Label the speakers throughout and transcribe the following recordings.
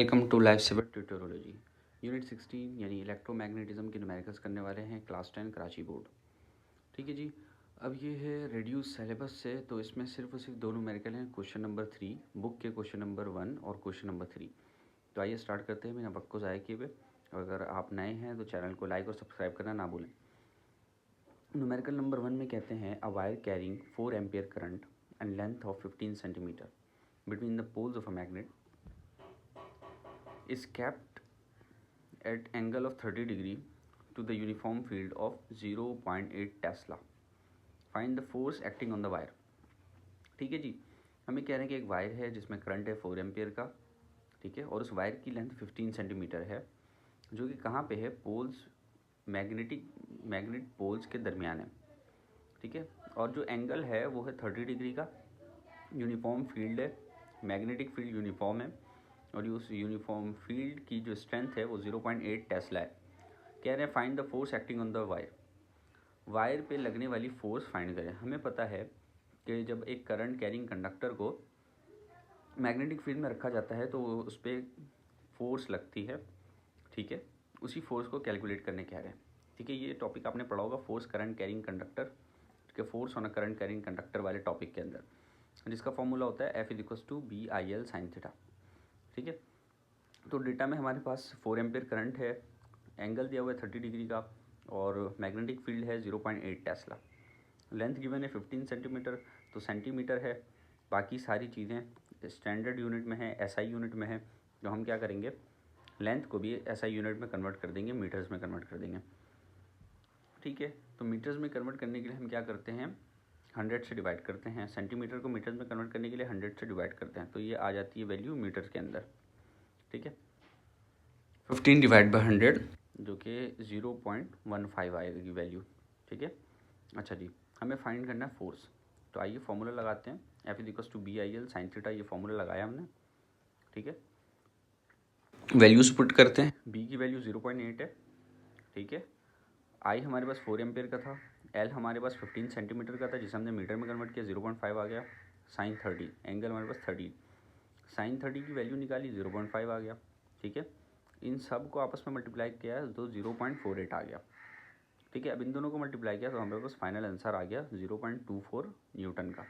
Speaker 1: Welcome to life saver tutorology unit 16 यानी electromagnetism के numericals करने वाले हैं क्लास 10 कराची बोर्ड। ठीक है जी। अब ये है रेड्यूस सिलेबस से, तो इसमें सिर्फ और सिर्फ दो न्यूमेरिकल हैं, क्वेश्चन नंबर 3 बुक के क्वेश्चन नंबर 1 और क्वेश्चन नंबर 3। तो आइए स्टार्ट करते हैं बिना वक्त को ज़ाया किए हुए। अगर आप नए हैं तो चैनल को लाइक और सब्सक्राइब करना ना भूलें। न्यूमेरिकल नंबर 1 में कहते हैं a wire carrying 4 ampere current and length of 15 centimetre between the poles of a magnet is kept at angle of 30 degree to the uniform field of 0.8 Tesla. Find the force acting on the wire. ठीक है जी। हमें कह रहे हैं कि एक wire है जिसमें करंट है 4 एम्पियर का, ठीक है, और उस वायर की लेंथ 15 सेंटीमीटर है, जो कि कहाँ पे है, पोल्स, मैग्नेट पोल्स के दरमियान है, ठीक है। और जो एंगल है वो है 30 डिग्री का, यूनिफॉर्म फील्ड है, मैग्नेटिक फील्ड यूनिफॉर्म है, और उस यूनिफॉर्म फील्ड की जो स्ट्रेंथ है वो 0.8 टेस्ला है। कह रहे हैं find the force acting on the wire. Wire पे लगने वाली फोर्स फाइंड करें। हमें पता है कि जब एक करंट कैरिंग कंडक्टर को मैग्नेटिक फील्ड में रखा जाता है तो उस पर फोर्स लगती है, ठीक है। उसी फोर्स को कैलकुलेट करने कह रहे हैं, ठीक है। ये टॉपिक आपने पढ़ा होगा, फोर्स करंट कैरिंग कंडक्टर, ठीक है, force on a current carrying conductor वाले टॉपिक के अंदर, जिसका फॉर्मूला होता है F=BIL sin थीटा, ठीक है। तो डेटा में हमारे पास 4 एम्पियर करंट है, एंगल दिया हुआ है 30 डिग्री का, और मैग्नेटिक फील्ड है 0.8 टेस्ला। लेंथ गिवन है 15 सेंटीमीटर, तो सेंटीमीटर है। बाकी सारी चीज़ें स्टैंडर्ड यूनिट में है, SI यूनिट में है, तो हम क्या करेंगे, लेंथ को भी SI यूनिट में कन्वर्ट कर देंगे, मीटर्स में कन्वर्ट कर देंगे, ठीक है। तो मीटर्स में कन्वर्ट करने के लिए हम क्या करते हैं, 100 से डिवाइड करते हैं। सेंटीमीटर को मीटर्स में कन्वर्ट करने के लिए 100 से डिवाइड करते हैं, तो ये आ जाती है वैल्यू मीटर्स के अंदर, ठीक है। 15 डिवाइड बाई 100 जो कि 0.15 आएगी वैल्यू, ठीक है। अच्छा जी, हमें फाइंड करना है फोर्स, तो आइए फॉर्मूला लगाते हैं। F=BIL sin थीटा, ये फॉर्मूला लगाया हमने, ठीक है। वैल्यूज पुट करते हैं। B की वैल्यू 0.8 है, ठीक है। I हमारे पास 4 एम्पियर का था, L हमारे पास 15 सेंटीमीटर का था, जिसे हमने मीटर में कन्वर्ट किया, 0.5 आ गया। sin 30, एंगल हमारे पास 30, sin 30 की वैल्यू निकाली, 0.5 आ गया, ठीक है। इन सब को आपस में मल्टीप्लाई किया है तो 0.48 आ गया, ठीक है। अब इन दोनों को मल्टीप्लाई किया तो हमारे पास फाइनल आंसर आ गया 0.24 न्यूटन का,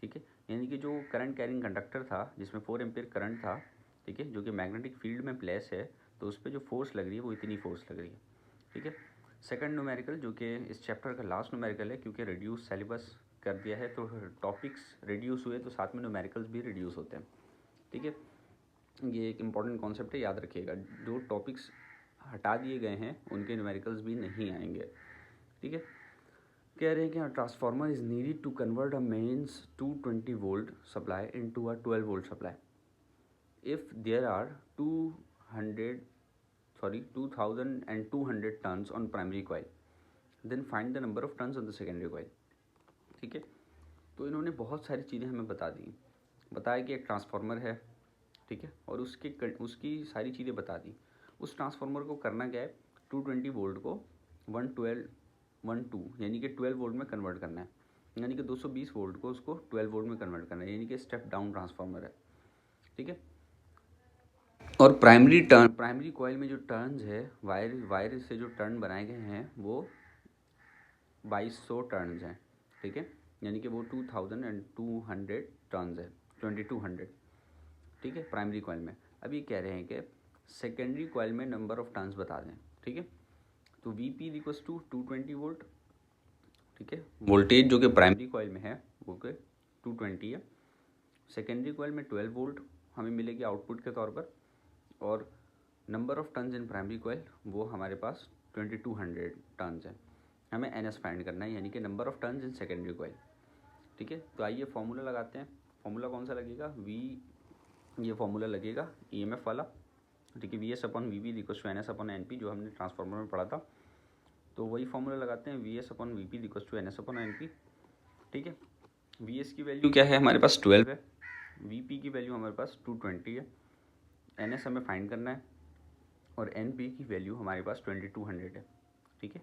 Speaker 1: ठीक है। यानी कि जो करंट कैरिंग कंडक्टर था जिसमें 4 एम्पियर करंट था, ठीक है, जो कि मैग्नेटिक फील्ड में प्लेस है, तो उस पर जो फोर्स लग रही है वो इतनी फोर्स लग रही है, ठीक है। सेकंड न्यूमेरिकल जो कि इस चैप्टर का लास्ट न्यूमेरिकल है, क्योंकि रिड्यूस सिलेबस कर दिया है तो टॉपिक्स रिड्यूस हुए तो साथ में न्यूमेरिकल्स भी रिड्यूस होते हैं, ठीक है। ये एक इम्पॉर्टेंट कॉन्सेप्ट है, याद रखिएगा। जो टॉपिक्स हटा दिए गए हैं उनके न्यूमेरिकल्स भी नहीं आएंगे, ठीक है। कह रहे हैं कि transformer is needed to convert a mains 220 volt supply into a 12 volt supply if there are 2200 turns on primary coil, then find the number of turns on the secondary coil, ठीक है। तो इन्होंने बहुत सारी चीज़ें हमें बता दी, बताया कि एक ट्रांसफार्मर है, ठीक है, और उसकी सारी चीज़ें बता दी। उस ट्रांसफार्मर को करना क्या है, 220 वोल्ट को 12 यानी कि 12 वोल्ट में कन्वर्ट करना है, यानी कि 220 वोल्ट को उसको 12 वोल्ट में कन्वर्ट करना है, यानी कि स्टेप डाउन ट्रांसफार्मर है, ठीक है। और प्राइमरी कॉइल में जो टर्न्स है, वायर से जो टर्न बनाए गए हैं वो 2200 टर्न्स हैं, ठीक है, यानी कि वो 2200 टर्न्स है, 2200, ठीक है, प्राइमरी कॉइल में। अब ये कह रहे हैं कि सेकेंडरी कॉइल में नंबर ऑफ टर्न्स बता दें, ठीक है। तो Vp=220 वोल्ट, ठीक है। वोल्टेज जो कि प्राइमरी कॉइल में है वो के 220 है, सेकेंडरी कॉइल में 12 वोल्ट हमें मिलेगी आउटपुट के तौर पर, और number of turns in primary coil वो हमारे पास 2200 टर्न्स है। हमें NS फाइंड करना है, यानी कि number of turns in secondary coil, ठीक है। तो आइए फॉर्मूला लगाते हैं। फॉर्मूला कौन सा लगेगा, ये फॉर्मूला लगेगा EMF वाला, ठीक है, VS/VP=NS/NP, जो हमने ट्रांसफार्मर में पढ़ा था। तो वही फॉर्मूला लगाते हैं, VS/VP=NS/NP, ठीक है। VS की वैल्यू क्या है, हमारे पास 12 है, VP की वैल्यू हमारे पास 220 है, NS हमें फाइंड करना है, और NP की वैल्यू हमारे पास 2200 है, ठीक है।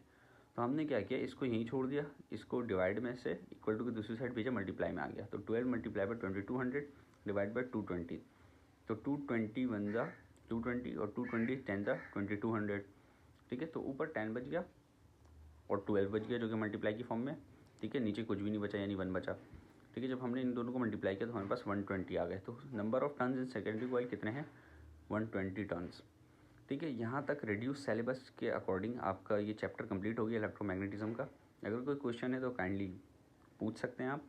Speaker 1: तो हमने क्या किया, इसको यहीं छोड़ दिया, इसको डिवाइड में से इक्वल टू की दूसरी साइड भेजा, मल्टीप्लाई में आ गया, तो 12 × 2200 डिवाइड बाई 220, तो 220 × 220 और 220 10 ज़ा 2200, ठीक है। तो ऊपर 10 बच गया और 12 बच गया जो कि मल्टीप्लाई की फॉर्म में, ठीक है। नीचे कुछ भी नहीं बचा यानी 1 बचा, ठीक है। जब हमने इन दोनों को मल्टीप्लाई किया तो हमारे पास 120 आ गए। तो number of turns in secondary coil कितने हैं? 120 टर्न्स, ठीक है। यहाँ तक रिड्यूस सिलेबस के अकॉर्डिंग आपका ये चैप्टर कंप्लीट हो गया इलेक्ट्रोमैग्नेटिज्म का। अगर कोई क्वेश्चन है तो काइंडली पूछ सकते हैं आप,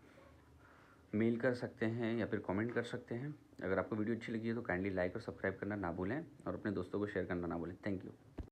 Speaker 1: मेल कर सकते हैं या फिर कमेंट कर सकते हैं। अगर आपको वीडियो अच्छी लगी है तो काइंडली लाइक और सब्सक्राइब करना ना भूलें और अपने दोस्तों को शेयर करना ना भूलें। Thank you.